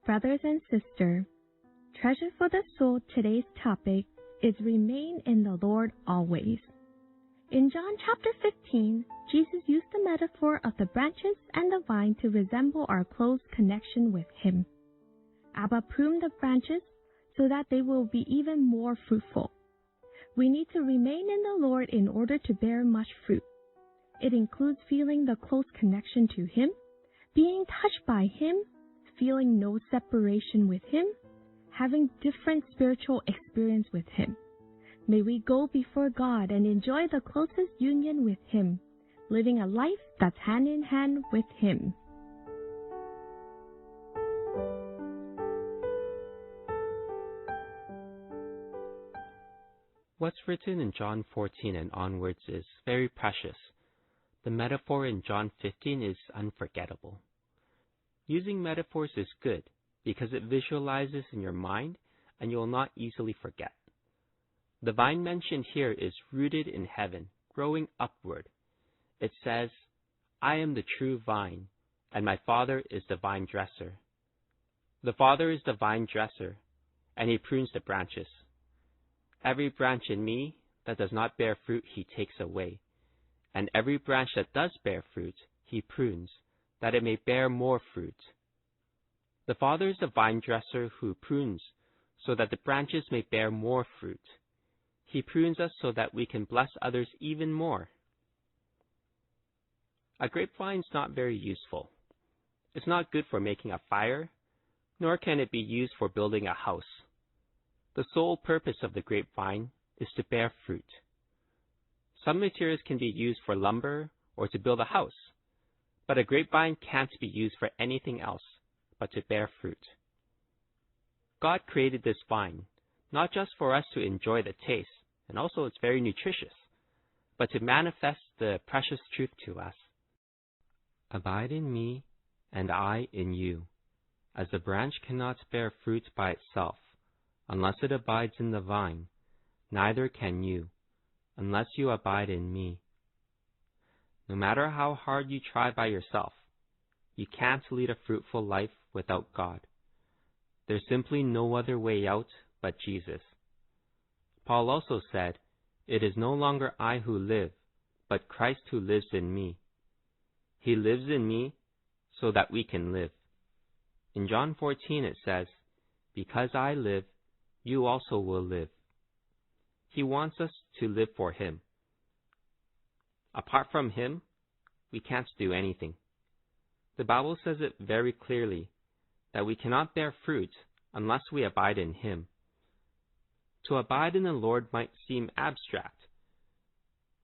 Brothers and sisters, treasure for the soul, today's topic is remain in the Lord always. In John chapter 15, Jesus used the metaphor of the branches and the vine to resemble our close connection with Him. Abba pruned the branches so that they will be even more fruitful. We need to remain in the Lord in order to bear much fruit. It includes feeling the close connection to Him, being touched by Him, feeling no separation with Him, having different spiritual experience with Him. May we go before God and enjoy the closest union with Him, living a life that's hand in hand with Him. What's written in John 14 and onwards is very precious. The metaphor in John 15 is unforgettable. Using metaphors is good because it visualizes in your mind and you will not easily forget. The vine mentioned here is rooted in heaven, growing upward. It says, "I am the true vine, and my Father is the vine dresser." The Father is the vine dresser, and He prunes the branches. Every branch in me that does not bear fruit He takes away, and every branch that does bear fruit He prunes, that it may bear more fruit. The Father is the vine dresser who prunes, so that the branches may bear more fruit. He prunes us so that we can bless others even more. A grapevine is not very useful. It's not good for making a fire, nor can it be used for building a house. The sole purpose of the grapevine is to bear fruit. Some materials can be used for lumber or to build a house, but a grapevine can't be used for anything else but to bear fruit. God created this vine, not just for us to enjoy the taste, and also it's very nutritious, but to manifest the precious truth to us. Abide in me, and I in you, as the branch cannot bear fruit by itself, unless it abides in the vine, neither can you, unless you abide in me. No matter how hard you try by yourself, you can't lead a fruitful life without God. There's simply no other way out but Jesus. Paul also said, "It is no longer I who live, but Christ who lives in me." He lives in me so that we can live. In John 14 it says, "Because I live, you also will live." He wants us to live for Him. Apart from Him, we can't do anything. The Bible says it very clearly that we cannot bear fruit unless we abide in Him. To abide in the Lord might seem abstract.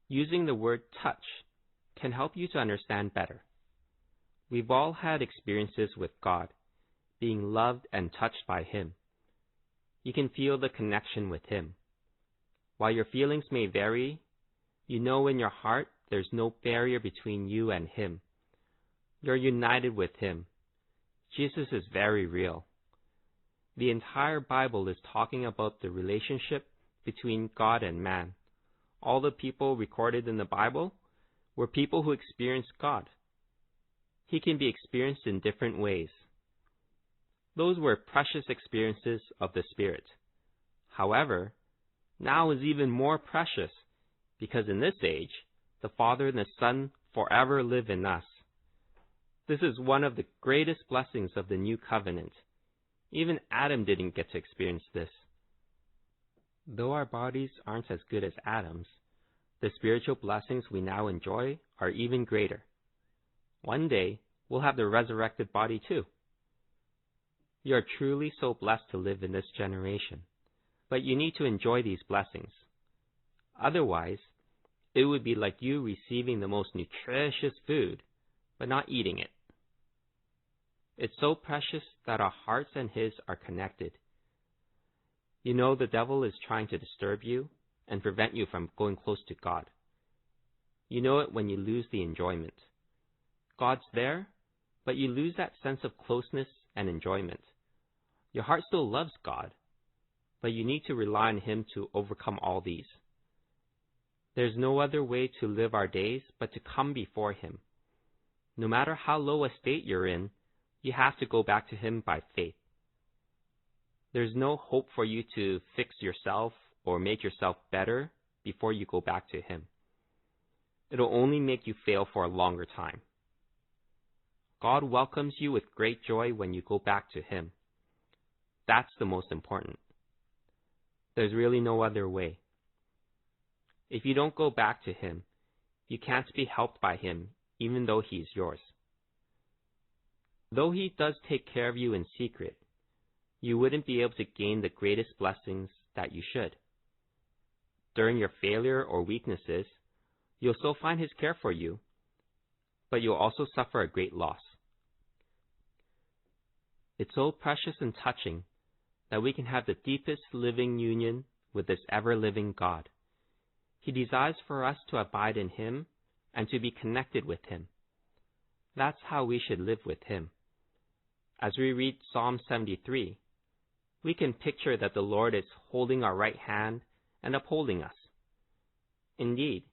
Using the word touch can help you to understand better. We've all had experiences with God, being loved and touched by Him. You can feel the connection with Him. While your feelings may vary, you know in your heart there's no barrier between you and Him. You're united with Him. Jesus is very real. The entire Bible is talking about the relationship between God and man. All the people recorded in the Bible were people who experienced God. He can be experienced in different ways. Those were precious experiences of the Spirit. However, now is even more precious because in this age, the Father and the Son forever live in us. This is one of the greatest blessings of the new covenant. Even Adam didn't get to experience this. Though our bodies aren't as good as Adam's, the spiritual blessings we now enjoy are even greater. One day, we'll have the resurrected body too. You are truly so blessed to live in this generation, but you need to enjoy these blessings. Otherwise, it would be like you receiving the most nutritious food, but not eating it. It's so precious that our hearts and His are connected. You know the devil is trying to disturb you and prevent you from going close to God. You know it when you lose the enjoyment. God's there, but you lose that sense of closeness and enjoyment. Your heart still loves God, but you need to rely on Him to overcome all these. There's no other way to live our days but to come before Him. No matter how low a state you're in, you have to go back to Him by faith. There's no hope for you to fix yourself or make yourself better before you go back to Him. It'll only make you fail for a longer time. God welcomes you with great joy when you go back to Him. That's the most important. There's really no other way. If you don't go back to Him, you can't be helped by Him, even though He's yours. Though He does take care of you in secret, you wouldn't be able to gain the greatest blessings that you should. During your failure or weaknesses, you'll still find His care for you, but you'll also suffer a great loss. It's so precious and touching that we can have the deepest living union with this ever-living God. He desires for us to abide in Him and to be connected with Him. That's how we should live with Him. As we read Psalm 73, we can picture that the Lord is holding our right hand and upholding us. Indeed,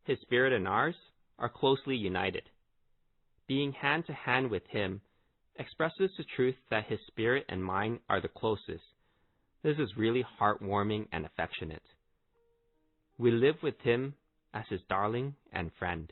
His Spirit and ours are closely united. Being hand to hand with Him expresses the truth that His Spirit and mine are the closest. This is really heartwarming and affectionate. We live with Him as His darling and friend.